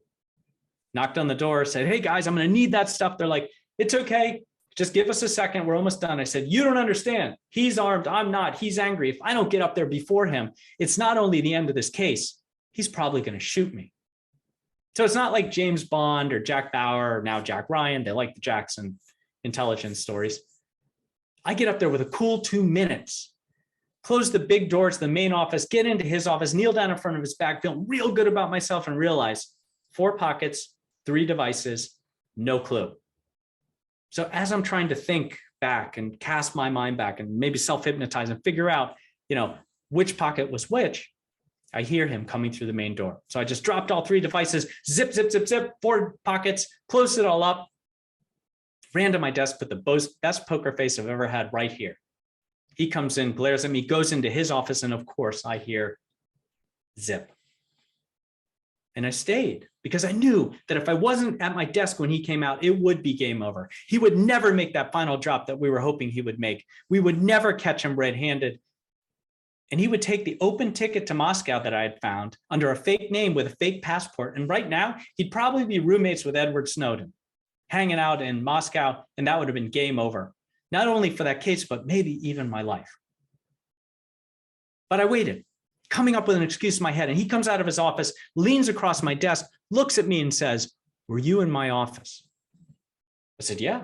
Knocked on the door, said, hey guys, I'm going to need that stuff. They're like, it's okay. Just give us a second. We're almost done. I said, you don't understand. He's armed. I'm not. He's angry. If I don't get up there before him, it's not only the end of this case, he's probably going to shoot me. So it's not like James Bond or Jack Bauer or now Jack Ryan. They like the Jackson intelligence stories. I get up there with a cool 2 minutes, close the big door to the main office, get into his office, kneel down in front of his bag, feel real good about myself, and realize 4 pockets, 3 devices, no clue. So as I'm trying to think back and cast my mind back and maybe self-hypnotize and figure out, which pocket was which, I hear him coming through the main door. So I just dropped all 3 devices, zip, zip, zip, zip, 4 pockets, closed it all up, ran to my desk, put the best poker face I've ever had right here. He comes in, glares at me, goes into his office, and of course I hear zip. And I stayed because I knew that if I wasn't at my desk when he came out, it would be game over. He would never make that final drop that we were hoping he would make. We would never catch him red-handed. And he would take the open ticket to Moscow that I had found under a fake name with a fake passport. And right now, he'd probably be roommates with Edward Snowden, hanging out in Moscow, and that would have been game over. Not only for that case, but maybe even my life. But I waited, coming up with an excuse in my head, and he comes out of his office, leans across my desk, looks at me and says, were you in my office? I said, yeah.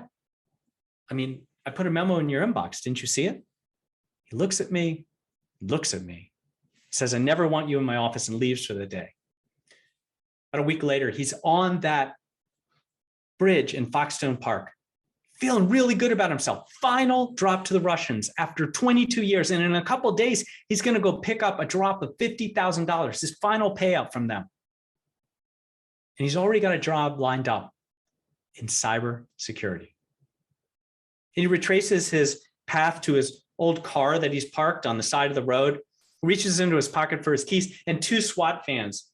I put a memo in your inbox. Didn't you see it? He looks at me, says, I never want you in my office, and leaves for the day. About a week later, he's on that bridge in Foxstone Park, feeling really good about himself. Final drop to the Russians after 22 years. And in a couple of days, he's going to go pick up a drop of $50,000, his final payout from them. And he's already got a job lined up in cybersecurity. He retraces his path to his old car that he's parked on the side of the road, reaches into his pocket for his keys, and 2 SWAT vans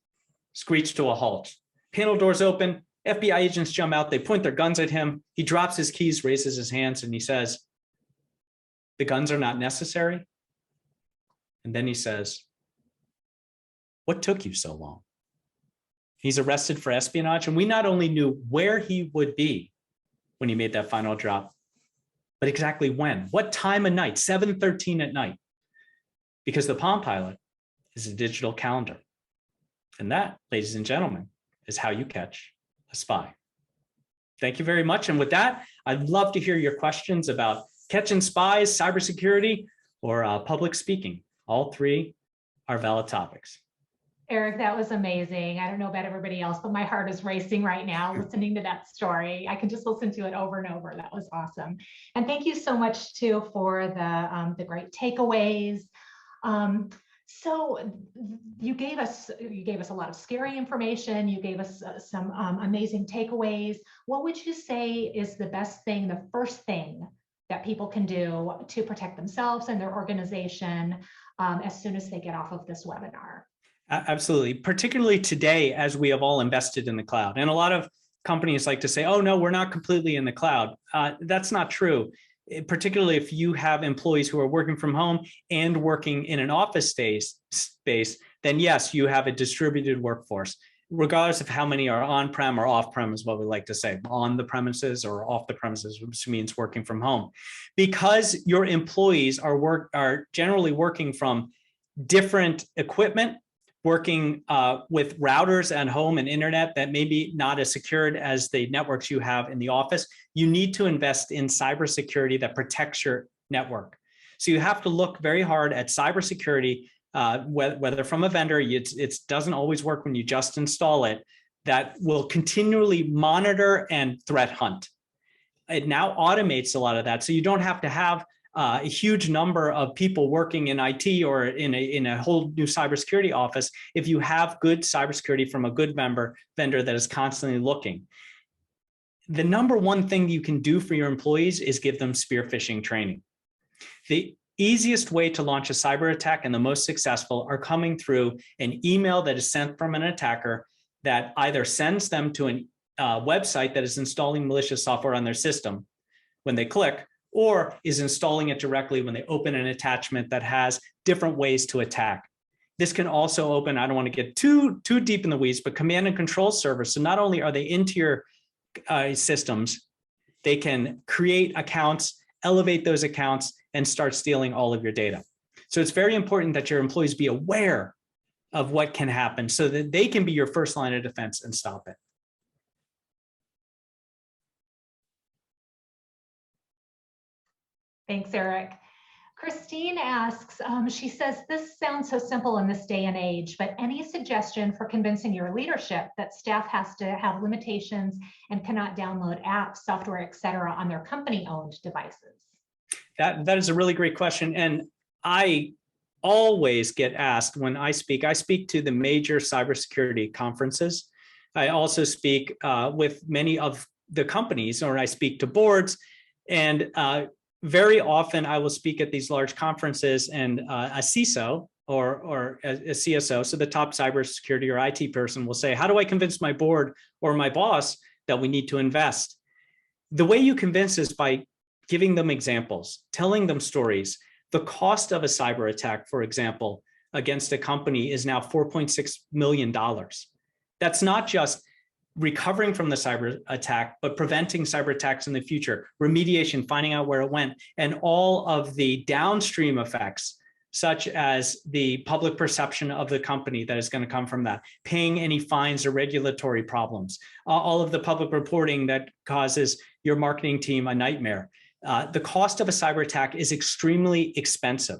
screech to a halt. Panel doors open. FBI agents jump out. They point their guns at him. He drops his keys, raises his hands, and he says, the guns are not necessary. And then he says, what took you so long? He's arrested for espionage. And we not only knew where he would be when he made that final drop, but exactly when, what time of night, 7:13 at night, because the Palm Pilot is a digital calendar. And that, ladies and gentlemen, is how you catch a spy. Thank you very much. And with that, I'd love to hear your questions about catching spies, cybersecurity, or public speaking. All 3 are valid topics. Eric, that was amazing. I don't know about everybody else, but my heart is racing right now listening to that story. I can just listen to it over and over. That was awesome. And thank you so much too for the great takeaways. So you gave us a lot of scary information. You gave us some amazing takeaways. What would you say is the best thing, the first thing that people can do to protect themselves and their organization as soon as they get off of this webinar? Absolutely, particularly today as we have all invested in the cloud. And a lot of companies like to say, oh no, we're not completely in the cloud. That's not true. Particularly if you have employees who are working from home and working in an office space, then yes, you have a distributed workforce, regardless of how many are on-prem or off-prem is what we like to say, on the premises or off the premises, which means working from home. Because your employees are generally working from different equipment, working with routers at home and internet that may be not as secured as the networks you have in the office, you need to invest in cybersecurity that protects your network. So you have to look very hard at cybersecurity, whether from a vendor, it doesn't always work when you just install it, that will continually monitor and threat hunt. It now automates a lot of that. So you don't have to have a huge number of people working in IT or in a whole new cybersecurity office if you have good cybersecurity from a good vendor that is constantly looking. The number one thing you can do for your employees is give them spear phishing training. The easiest way to launch a cyber attack and the most successful are coming through an email that is sent from an attacker that either sends them to a website that is installing malicious software on their system when they click, or is installing it directly when they open an attachment that has different ways to attack. This can also open, I don't want to get too deep in the weeds, but command and control servers. So not only are they into your systems, they can create accounts, elevate those accounts, and start stealing all of your data. So it's very important that your employees be aware of what can happen so that they can be your first line of defense and stop it. Thanks, Eric. Christine asks, she says, this sounds so simple in this day and age, but any suggestion for convincing your leadership that staff has to have limitations and cannot download apps, software, et cetera, on their company-owned devices? That is a really great question. And I always get asked when I speak to the major cybersecurity conferences. I also speak with many of the companies, or I speak to boards, and very often I will speak at these large conferences, and a CISO or a CSO, so the top cybersecurity or IT person, will say, how do I convince my board or my boss that we need to invest? The way you convince is by giving them examples, telling them stories. The cost of a cyber attack, for example, against a company is now $4.6 million. That's not just recovering from the cyber attack, but preventing cyber attacks in the future, remediation, finding out where it went, and all of the downstream effects, such as the public perception of the company that is going to come from that, paying any fines or regulatory problems, all of the public reporting that causes your marketing team a nightmare. The cost of a cyber attack is extremely expensive.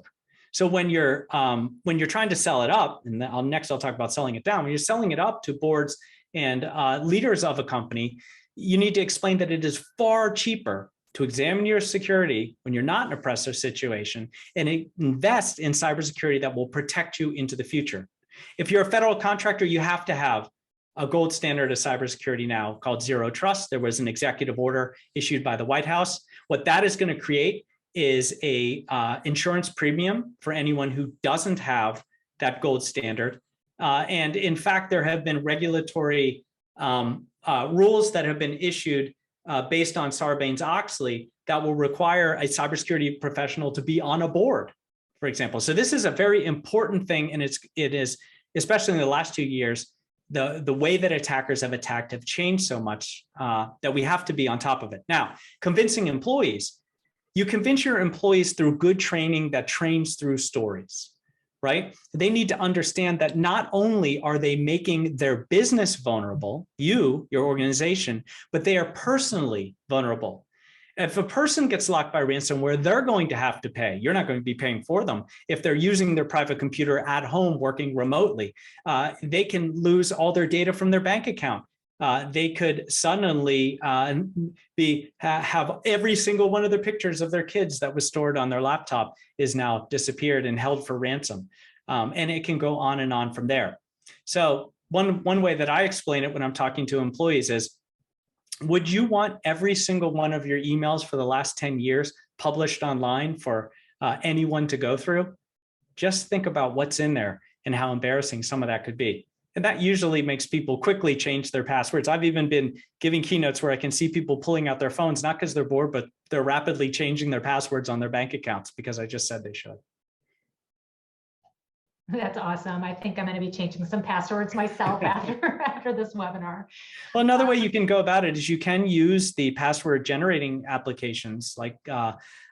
So when you're trying to sell it up, and next I'll talk about selling it down, when you're selling it up to boards and leaders of a company, you need to explain that it is far cheaper to examine your security when you're not in a pressure situation and invest in cybersecurity that will protect you into the future. If you're a federal contractor, you have to have a gold standard of cybersecurity now called Zero Trust. There was an executive order issued by the White House. What that is going to create is a insurance premium for anyone who doesn't have that gold standard. And in fact, there have been regulatory rules that have been issued based on Sarbanes-Oxley that will require a cybersecurity professional to be on a board, for example. So this is a very important thing, and it is, especially in the last 2 years, the way that attackers have attacked have changed so much that we have to be on top of it. Now, convincing employees, you convince your employees through good training that trains through stories, right? They need to understand that not only are they making their business vulnerable, your organization, but they are personally vulnerable. If a person gets locked by ransomware, they're going to have to pay. You're not going to be paying for them. If they're using their private computer at home, working remotely, they can lose all their data from their bank account. They could suddenly have every single one of the pictures of their kids that was stored on their laptop is now disappeared and held for ransom. And it can go on and on from there. So one way that I explain it when I'm talking to employees is, would you want every single one of your emails for the last 10 years published online for anyone to go through? Just think about what's in there and how embarrassing some of that could be. And that usually makes people quickly change their passwords. I've even been giving keynotes where I can see people pulling out their phones, not because they're bored, but they're rapidly changing their passwords on their bank accounts because I just said they should. That's awesome. I think I'm going to be changing some passwords myself after this webinar. Well, another way you can go about it is you can use the password generating applications like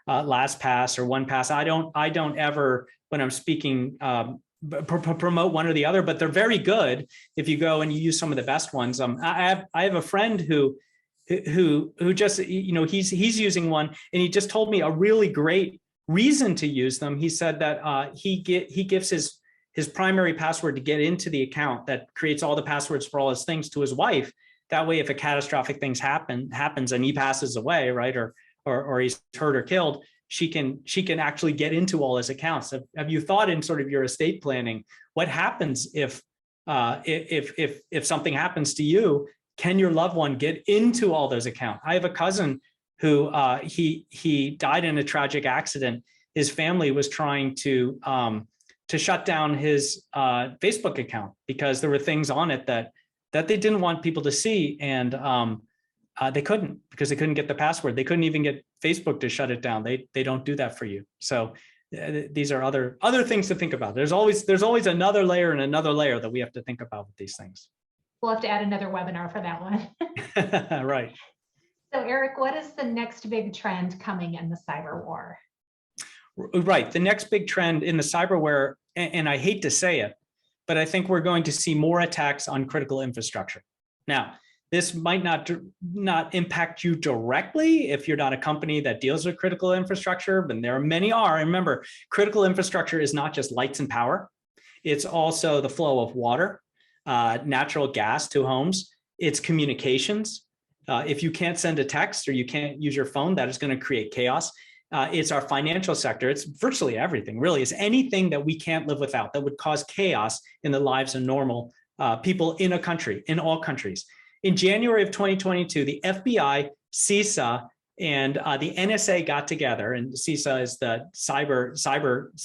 LastPass or OnePass. I don't ever, when I'm speaking, promote one or the other, but they're very good if you go and you use some of the best ones. I have a friend who just, he's using one, and he just told me a really great reason to use them. He said that he gives his primary password to get into the account that creates all the passwords for all his things to his wife. That way, if a catastrophic thing happens and he passes away, right, or he's hurt or killed, she can actually get into all his accounts. Have you thought in sort of your estate planning, what happens if something happens to you? Can your loved one get into all those accounts? I have a cousin who he died in a tragic accident. His family was trying to shut down his Facebook account because there were things on it that they didn't want people to see, and they couldn't, because they couldn't get the password. They couldn't even get Facebook to shut it down. They don't do that for you. So these are other things to think about. There's always another layer and another layer that we have to think about with these things. We'll have to add another webinar for that one. Right. So Eric, what is the next big trend coming in the cyber war? Right. The next big trend in the cyberware, and I hate to say it, but I think we're going to see more attacks on critical infrastructure. Now, this might not impact you directly if you're not a company that deals with critical infrastructure, but there are many are. And remember, critical infrastructure is not just lights and power. It's also the flow of water, natural gas to homes. It's communications. If you can't send a text or you can't use your phone, that is going to create chaos. It's our financial sector. It's virtually everything, really. It's anything that we can't live without that would cause chaos in the lives of normal people in a country, in all countries. In January of 2022, the FBI, CISA, and the NSA got together, and CISA is the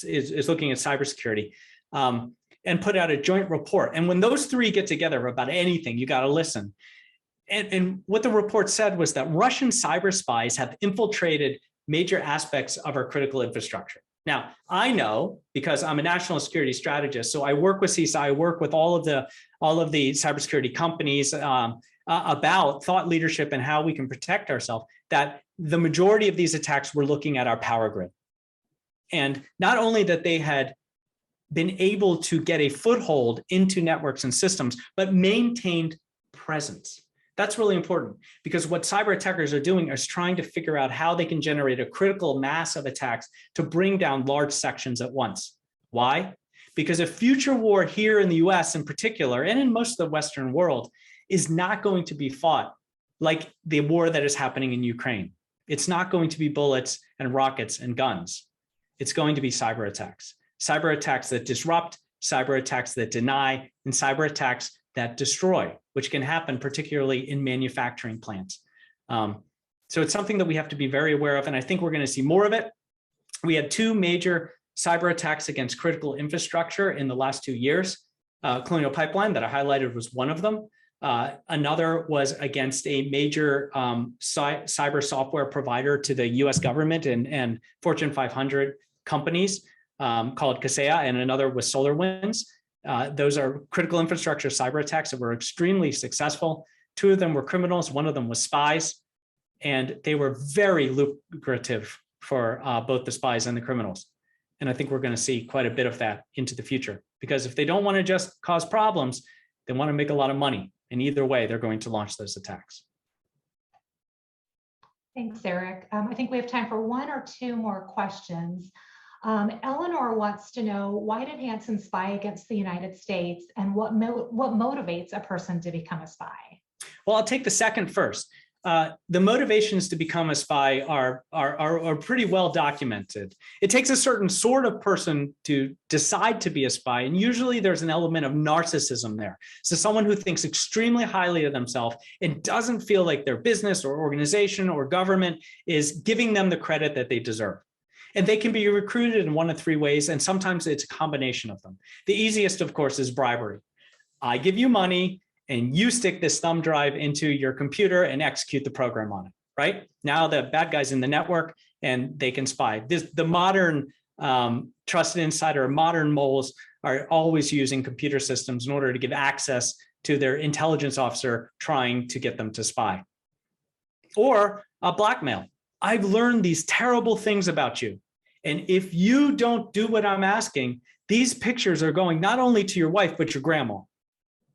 is looking at cybersecurity, and put out a joint report. And when those three get together about anything, you got to listen. And what the report said was that Russian cyber spies have infiltrated major aspects of our critical infrastructure. Now, I know, because I'm a national security strategist, so I work with CISA, I work with all of the cybersecurity companies about thought leadership and how we can protect ourselves, that the majority of these attacks were looking at our power grid. And not only that they had been able to get a foothold into networks and systems, but maintained presence. That's really important, because what cyber attackers are doing is trying to figure out how they can generate a critical mass of attacks to bring down large sections at once. Why? Because a future war here in the US in particular, and in most of the Western world, is not going to be fought like the war that is happening in Ukraine. It's not going to be bullets and rockets and guns. It's going to be cyber attacks that disrupt, cyber attacks that deny, and cyber attacks that destroy, which can happen particularly in manufacturing plants. So it's something that we have to be very aware of, and I think we're going to see more of it. We had two major cyber attacks against critical infrastructure in the last 2 years. Colonial Pipeline that I highlighted was one of them. Another was against a major cyber software provider to the US government and Fortune 500 companies called Kaseya, and another was SolarWinds. Those are critical infrastructure cyber attacks that were extremely successful. Two of them were criminals, one of them was spies, and they were very lucrative for both the spies and the criminals. And I think we're going to see quite a bit of that into the future, because if they don't want to just cause problems, they want to make a lot of money. And either way, they're going to launch those attacks. Thanks, Eric. I think we have time for one or two more questions. Eleanor wants to know, why did Hansen spy against the United States, and what motivates a person to become a spy? Well, I'll take the second first. The motivations to become a spy are pretty well documented. It takes a certain sort of person to decide to be a spy, and usually there's an element of narcissism there. So someone who thinks extremely highly of themselves and doesn't feel like their business or organization or government is giving them the credit that they deserve. And they can be recruited in one of three ways, and sometimes it's a combination of them. The easiest, of course, is bribery. I give you money, and you stick this thumb drive into your computer and execute the program on it, right? Now the bad guy's in the network and they can spy. The modern trusted insider, modern moles are always using computer systems in order to give access to their intelligence officer trying to get them to spy. Or blackmail. I've learned these terrible things about you, and if you don't do what I'm asking, these pictures are going not only to your wife, but your grandma,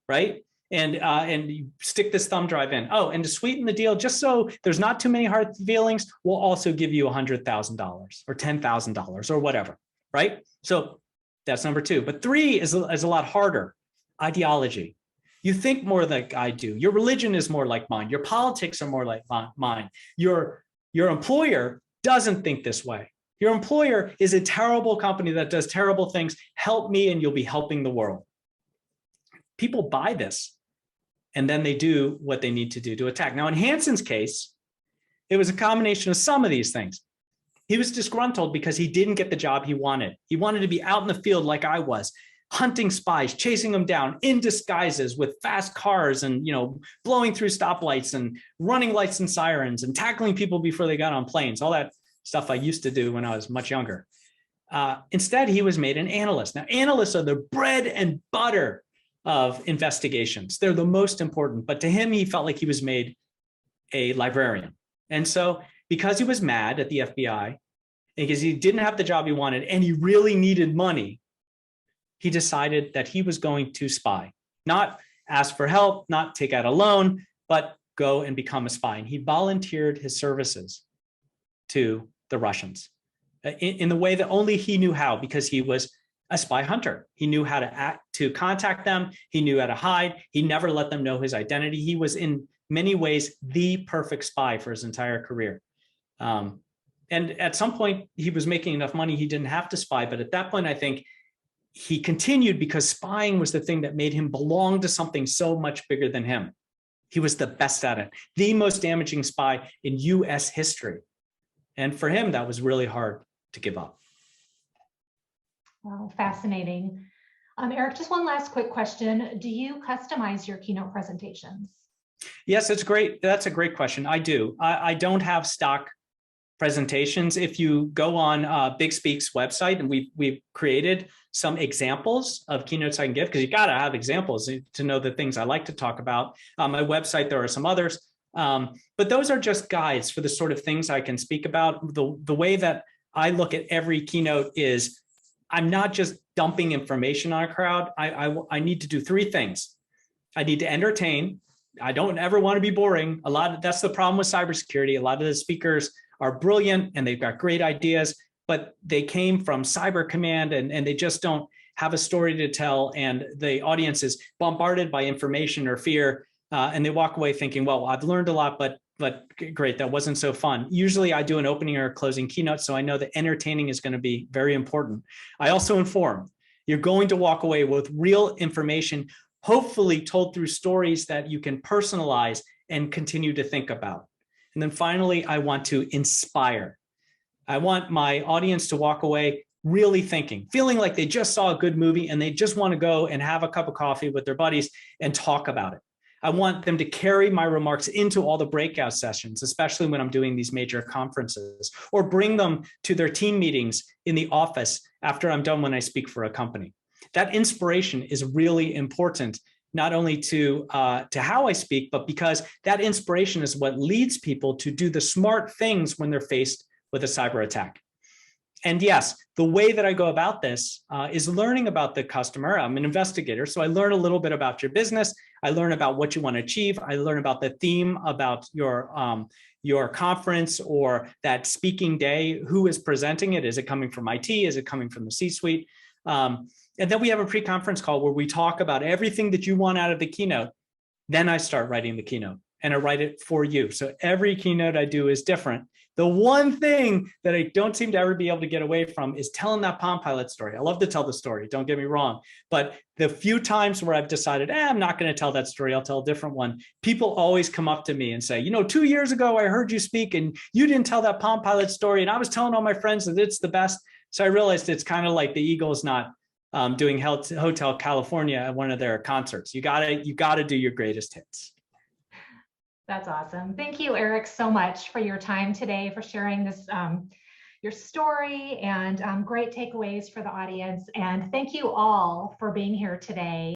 right? And you stick this thumb drive in. Oh, and to sweeten the deal, just so there's not too many hard feelings, we'll also give you $100,000 or $10,000 or whatever, right? So that's number two. But three is a lot harder. Ideology. You think more like I do. Your religion is more like mine. Your politics are more like mine. Your employer doesn't think this way. Your employer is a terrible company that does terrible things. Help me and you'll be helping the world. People buy this and then they do what they need to do to attack. Now, in Hanson's case, it was a combination of some of these things. He was disgruntled because he didn't get the job he wanted. He wanted to be out in the field like I was, hunting spies, chasing them down in disguises with fast cars and, blowing through stoplights and running lights and sirens and tackling people before they got on planes, all that stuff I used to do when I was much younger. Instead, he was made an analyst. Now, analysts are the bread and butter of investigations. They're the most important, but to him, he felt like he was made a librarian. And so because he was mad at the FBI, because he didn't have the job he wanted and he really needed money, he decided that he was going to spy, not ask for help, not take out a loan, but go and become a spy. And he volunteered his services to the Russians in the way that only he knew how, because he was a spy hunter. He knew how to contact them. He knew how to hide. He never let them know his identity. He was in many ways the perfect spy for his entire career. And at some point, he was making enough money he didn't have to spy. But at that point, I think he continued because spying was the thing that made him belong to something so much bigger than him. He was the best at it, the most damaging spy in US history. And for him, that was really hard to give up. Wow, fascinating. Eric, just one last quick question. Do you customize your keynote presentations? Yes, it's great. That's a great question. I do. I don't have stock presentations. If you go on BigSpeak's website, and we've created some examples of keynotes I can give, because you got to have examples to know the things I like to talk about. On my website, there are some others, but those are just guides for the sort of things I can speak about. The way that I look at every keynote is I'm not just dumping information on a crowd. I need to do three things. I need to entertain. I don't ever want to be boring. That's the problem with cybersecurity. A lot of the speakers are brilliant and they've got great ideas, but they came from Cyber Command and they just don't have a story to tell. And the audience is bombarded by information or fear. And they walk away thinking, well, I've learned a lot, but great, that wasn't so fun. Usually I do an opening or a closing keynote, so I know that entertaining is going to be very important. I also inform. You're going to walk away with real information, hopefully told through stories that you can personalize and continue to think about. And then finally, I want to inspire. I want my audience to walk away really thinking, feeling like they just saw a good movie and they just want to go and have a cup of coffee with their buddies and talk about it. I want them to carry my remarks into all the breakout sessions, especially when I'm doing these major conferences, or bring them to their team meetings in the office after I'm done when I speak for a company. That inspiration is really important, not only to how I speak, but because that inspiration is what leads people to do the smart things when they're faced with a cyber attack. And yes, the way that I go about this is learning about the customer. I'm an investigator, so I learn a little bit about your business. I learn about what you want to achieve. I learn about the theme about your conference or that speaking day. Who is presenting it? Is it coming from IT? Is it coming from the C-suite? And then we have a pre-conference call where we talk about everything that you want out of the keynote. Then I start writing the keynote and I write it for you. So every keynote I do is different. The one thing that I don't seem to ever be able to get away from is telling that Palm Pilot story. I love to tell the story, don't get me wrong. But the few times where I've decided, I'm not going to tell that story, I'll tell a different one, people always come up to me and say, 2 years ago, I heard you speak and you didn't tell that Palm Pilot story. And I was telling all my friends that it's the best. So I realized it's kind of like the Eagles not doing Hotel California at one of their concerts. You gotta do your greatest hits. That's awesome. Thank you, Eric, so much for your time today, for sharing this, your story and great takeaways for the audience. And thank you all for being here today.